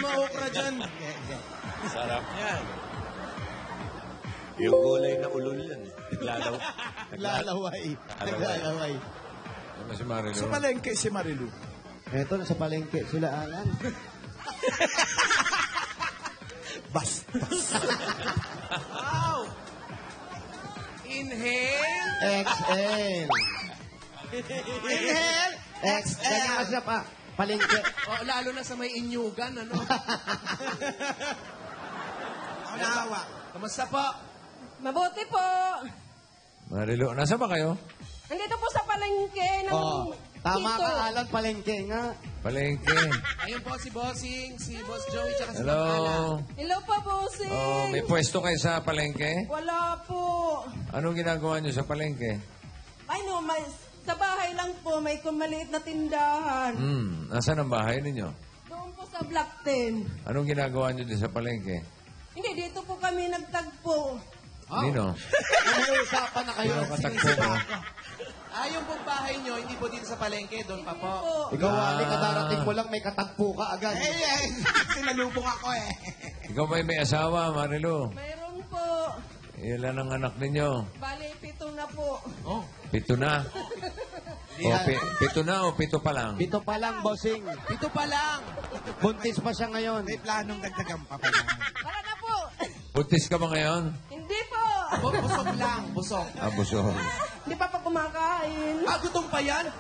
mga okra dyan. Sarap. Yan. Yung gulay na ulol yan. Naglalaway. Naglalaway. Ano si Marilu? Sa palengke si Marilu. Eto, nasa palengke sila, Alan. Bastos. Wow! Inhale. XL. Inhale. XL. Ganyan ka siya pa. Palengke. Oh, lalo na sa may inyugan, ano? Nawa. Kamusta po? Mabuti po. Marilu, nasa ba kayo? Nandito po sa palengke ng Oh, tama Tito. ka, Alan. Palengke nga. Palengke. Ayun po si Bossing, si Boss Joey, tsaka si Hello. Ma'am Ana. Hello po, bossing. Oh, may pwesto kayo sa palengke? Wala po. Anong ginagawa niyo sa palengke? Ay no, sa bahay lang po, may maliit na tindahan. Nasaan ang bahay ninyo? Doon po sa Block 10. Anong ginagawa niyo din sa palengke? Hindi, dito po kami nagtagpo. Nino? Usapan na kayo. Ano katagpo mo? Yung pong bahay nyo, hindi po dito sa palengke, doon pa po. Po. Ikaw, Ali, kadarating mo lang, may katagpo ka agad. Sinalubong ako eh. Ikaw ba'y may asawa, Marilu? Mayroon po. Ilan ang anak ninyo? Bali, 7 na po. 7 na? O, 7 na o 7 pa lang? Dito pa lang, bossing. Dito pa lang. Buntis pa siya ngayon. May planong dagdagan pa pala. Para na po. Buntis ka ba ngayon? Hindi po. Busog lang, busog. Abuso. Hindi pa kumakain. Gutom pa yan?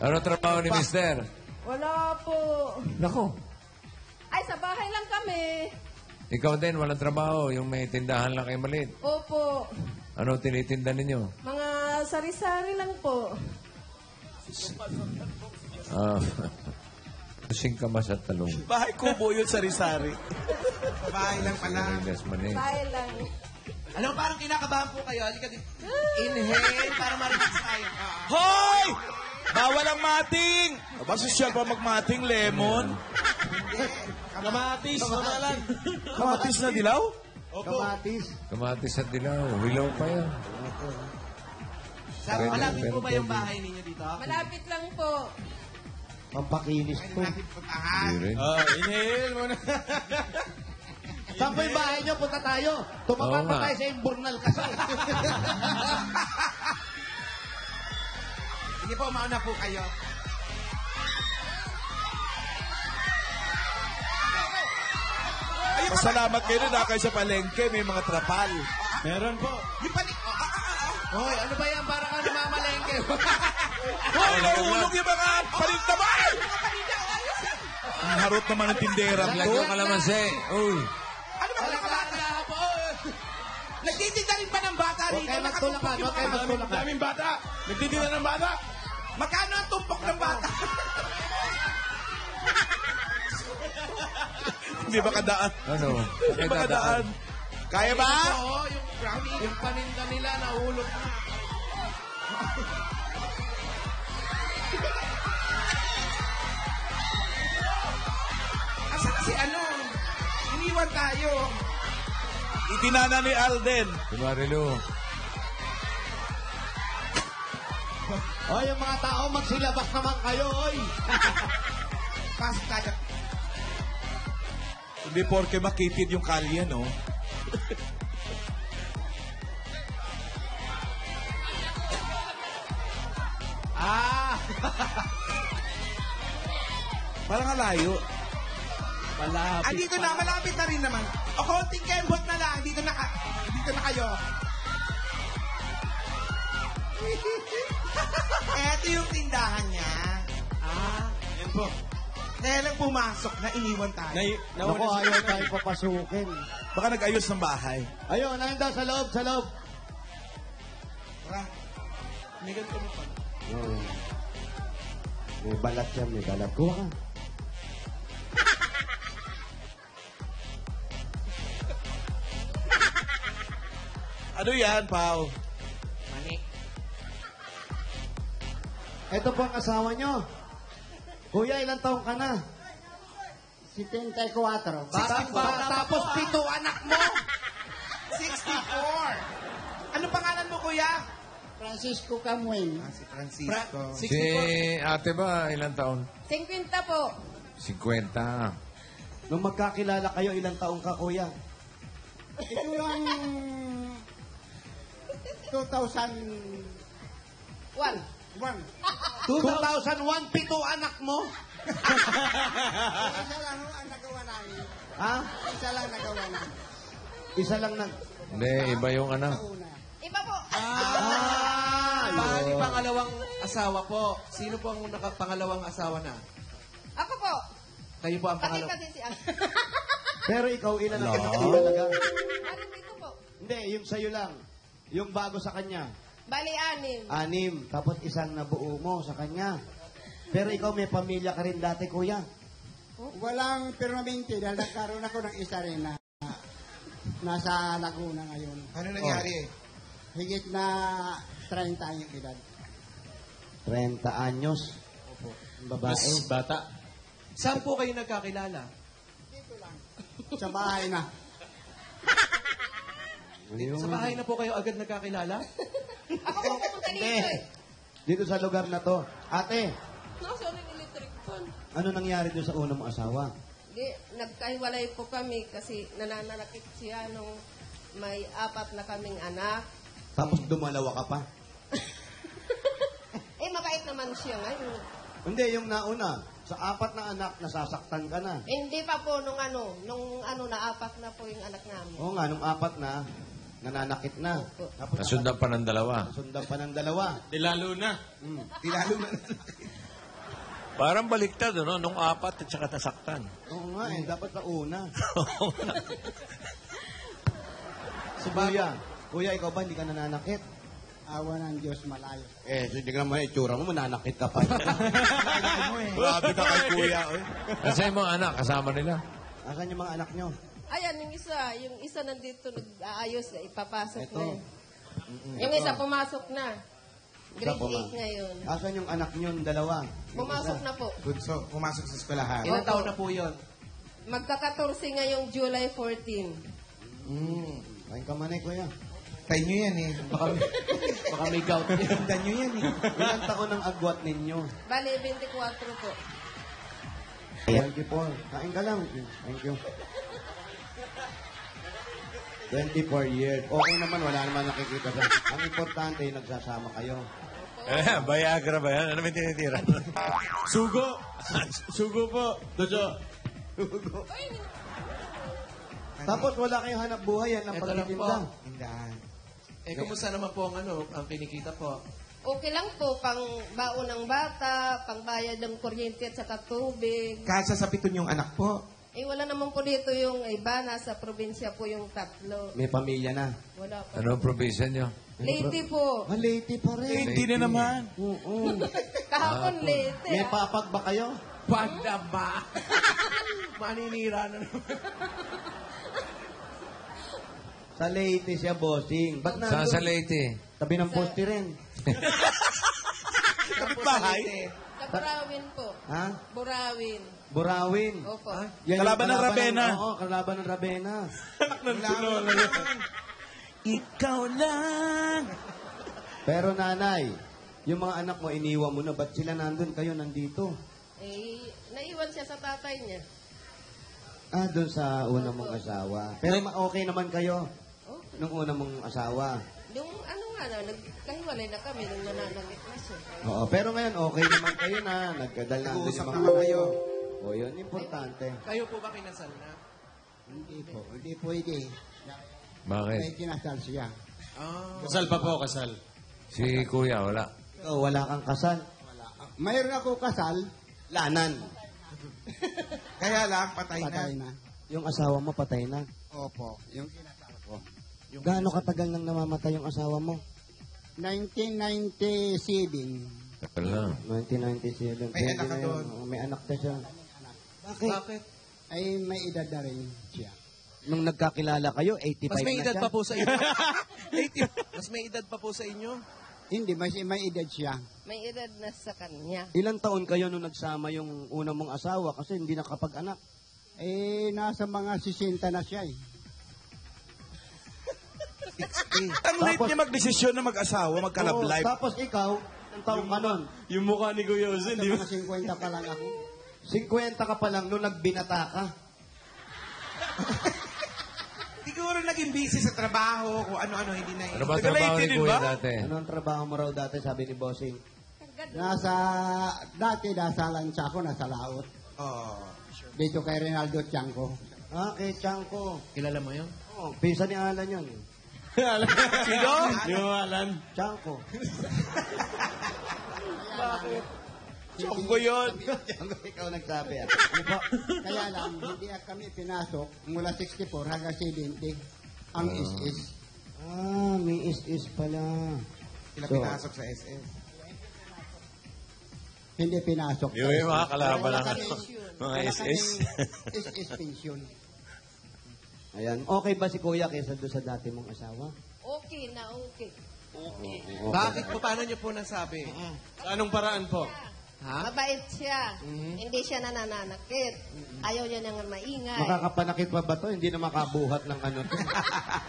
Ano trabaho ni mister? Wala po. Nako. Ay, sa bahay lang kami. Ikaw din, walang trabaho. Yung may tindahan lang kayo maliit. Opo. Ano tinitinda ninyo? Mga sari-sari lang po. Singkamas at talong. Bahay kubo yun, sari-sari. Bahay lang pala. Gas manig. Bahay lang. Alam mo, parang kinakabahan po kayo. Halika dito. Inhale, para marinig tayo. Hoy! Bawal ang mating! Aba, sosyal pa magmating, lemon. Kamatis, kamalan. Kamatis na dilaw? Kamatis. Kamatis at dilaw. Willow pa yan. Malapit po ba yung bahay ninyo dito? Malapit lang po. Pampakinis po. Hindi rin. Inhale mo na. Saan po yung bahay niyo? Punta tayo. Tumaba Oo pa nga. tayo sa Imburnal kasi. Hindi po, mauna po kayo. Pasalamat kayo na kayo sa palengke. May mga trapal. Meron po. Yung panik... Hoy, ano ba yan? Parang ano mamalengke. Hoy, nahulog yung mga palintabay! Ang harot naman ng tindera Laglag to. yung kalamansi. Uy. Ano ba kalakala po? Nagtitinda rin pa ng bata Huwag rito. kayo magtulakan. Huwag kayo magtulakan. Daming bata. Nagtitinda ng bata. Magkano ang tumpok ng bata? Hindi ba kadaan? Ano? Hindi ba kadaan? Kaya ba? Oo, yung brownie, yung paninda nila nahulog na. Asan na si ano? Iniwan tayo. Itinana ni Alden. Si Marilu. Oy, yung mga tao, magsilabas naman kayo, oy. Pasok tayo. Hindi porke makitid yung kalye, no? Parang alayo. Malapit. Dito na, malapit na rin naman. O konting kembot na lang, dito na kayo. Eto yung tindahan niya. Yan po. Kaya lang pumasok na iniwan tayo. Naku, ayaw tayo papasukin. Baka nag-ayos ng bahay. Ayun, ayun daw sa loob, sa loob. Tara. May ganito mo pa. Oh. May balat yan, may balat. Kuha ka. Ano yan, Pao? Mani. Ito po ang asawa nyo. Kuya, ilang taong ka na? 74. Tapos pito anak mo. 64. Ano pangalan mo, kuya? Francisco Camuel. Si Francisco. Si ate ba, ilang taon? 50 po. 50. Nung magkakilala kayo, ilang taong ka, kuya? Ito yung 2001. 2001, 7 anak mo? Isa lang ang nagawa namin. Ha? Isa lang nagawa namin. Isa lang nag... Hindi, iba yung anak. Una. Iba po. Bali, pangalawang asawa po. Sino po ang pangalawang asawa na? Ako po. Kayo po ang Pati pangalawa. kasi si Pero ikaw, ilan ang anak mo talaga? Ano dito po? Hindi, yung sa'yo lang. Yung bago sa kanya. Bali, 6. 6. Tapos isang nabuo mo sa kanya. Pero ikaw may pamilya ka rin dati, kuya. Walang permanente dahil nagkaroon ako ng isa rin na nasa Laguna ngayon. Ano nangyari? Higit na 30 yung edad. 30 anyos. Opo. Babae. Bata. Saan po kayo nagkakilala? Dito lang. Sa bahay na. Ayun. Sa bahay na po kayo agad nagkakilala? Ako po pumunta dito eh. Dito sa lugar na to. Ate, Nasa rin electric fan. ano nangyari doon sa unang mong asawa? Di, nagkahiwalay po kami kasi nananakit siya nung may 4 na kaming anak. Tapos dumalawa ka pa? Eh, mabait naman siya ngayon. Hindi, yung nauna. Sa 4 na anak, nasasaktan ka na. Hindi pa po nung na 4 na po yung anak namin. Oo nga, nung 4 na, nananakit na. Tapos Nasundan pa ng dalawa. nasundan pa ng 2. Di lalo na. Di lalo na. Parang baliktad, no? Nung 4 at saka nasaktan. Oo nga eh, dapat sa una. Si Kuya, ikaw ba hindi ka nananakit? Awa ng Diyos malayo. Hindi ka naman itsura mo, mananakit ka pa. Grabe ka kay Kuya. Kasi yung mga anak, kasama nila. Asan yung mga anak nyo? Ayan, yung isa nandito nag-aayos, ipapasok Ito. na. Yung isa pumasok na. Grade 8 ngayon. Asan yung anak nyo, yung 2? Pumasok na po. So, pumasok sa eskwelahan. Ilang taon na po yun? Magka-14 ngayong July 14. Kain ka man eh, Kuya. Tayo nyo yan eh. Baka may gout yan. Tanda nyo yan eh. Ilang taon ang agwat ninyo? Bali, 24 po. 24. Kain ka lang. Thank you. 24 years. Okay naman, wala naman nakikita sa... Ang importante, nagsasama kayo. Viagra ba yan? Ano may tinitira? Sugo. Sugo po. Dojo. Tapos wala kayong hanap buhay, yan ang Ito lang pagtitinda. po. Tindahan. Kumusta naman po ang ang kinikita po? Okay lang po, pang baon ng bata, pang bayad ng kuryente at saka tubig. Kasya sa 7 yung anak po. Eh, wala naman po dito yung iba, nasa probinsya po yung 3. May pamilya na. Wala pa. Ano ang probinsya nyo? Lady po. Lady pa rin. Hindi na naman. Oo. Kahapon late. May papag ba kayo? Banda ba? Maninira na naman. Sa Leyte siya, bossing. Ba't Saan nandun? sa Leyte? Tabi ng poste rin. Bahay? Sa Burawin po. Ha? Burawin. Burawin. Opo. Yan yung Kalaban ng Ravenna. Oo, kalaban ng Ravenna. Ikaw lang. Pero nanay, yung mga anak mo, iniwan mo na. Ba't sila nandun? Kayo nandito? Eh, naiwan siya sa tatay niya. Doon sa una mong asawa. Pero okay naman kayo Okay. nung una mong asawa. Yung nagkahiwalay na kami nung nananakit na siya. Oo, pero ngayon okay naman kayo na. Nagkadal na andun Nag-uusap yung naman kayo. O, yun, importante. Kayo po ba kinasal na? Hindi po. Hindi pwede. Bakit? May kinasal siya. Kasal pa po, kasal. Si Kuya, wala. Ikaw, wala kang kasal. Mayroon ako kasal, Lanan. Kaya lang, patay na. patay na. Yung asawa mo, patay na. Opo. Yung kinasal ko. Gaano katagal nang namamatay yung asawa mo? 1997. Tagal na. 1997. May anak ka na yun. doon. Oo, may anak na siya. Bakit? Bakit? Ay may edad na rin siya. Nung nagkakilala kayo, 85 Mas may na edad siya. pa po sa inyo. Mas may edad pa po sa inyo. Hindi, may edad siya. May edad na sa kanya. Ilang taon kayo nung nagsama yung una mong asawa kasi hindi nakapag-anak? Eh, nasa mga 60 na siya eh. Ang late niya magdesisyon na mag-asawa, magka-love Oo, life. tapos ikaw, ilang taon ka nun? Yung mukha ni Kuya Jose, Sa di ba? mga 50 pa lang ako. 50 ka pa lang nung nagbinata ka. Siguro naging busy sa trabaho, kung ano-ano, hindi na Ano ba ang trabaho ni Kuya dati? Ano ang trabaho mo raw dati, sabi ni Bossing? Dati nasa lansya ako, nasa laot. Oh. Dito kay Rinaldo Tiangco. Ah, kay Chanko. Kilala mo yun? Oh, pisa ni Alan yan. Sino? Yung alam. Chanko. Chonggo yun. Chanko, ikaw nagsabi ah. Kaya lang, hindi kami pinasok mula 64 hanggang 70. Ang is. Ah, may is pala. Sila So, pinasok sa SS. Hindi pinasok. Yung mga kalaban Wala ng kami- mga wala SS. kaming SS pension. Ayan. Okay ba si Kuya kaysa doon sa dati mong asawa? Okay na okay. Okay. Bakit po? Paano niyo po nasabi? Anong paraan po? Ha? Mabait siya. Hindi siya nananakit. Ayaw niya nang maingay. Makakapanakit pa ba to? Hindi na makabuhat ng ano to.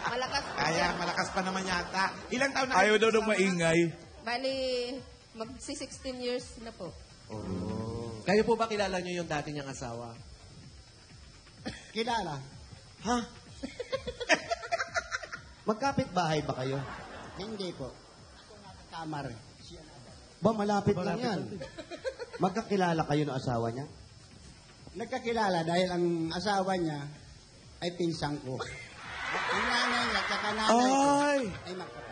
Malakas pa Kaya siya. malakas pa naman yata. Ilang taon na Ayaw daw ng kasama? maingay. Bali, magsi-16 years na po. Kayo po ba kilala niyo yung dati niyang asawa? Kilala. Magkapit bahay ba kayo? Hindi po. Ako nasa kamar. Ba, malapit lang yan. Magkakilala kayo ng asawa niya? Nagkakilala dahil ang asawa niya ay pinsang ko. Ang nanay niya, tsaka nanay ko Ay! ay magkapatid.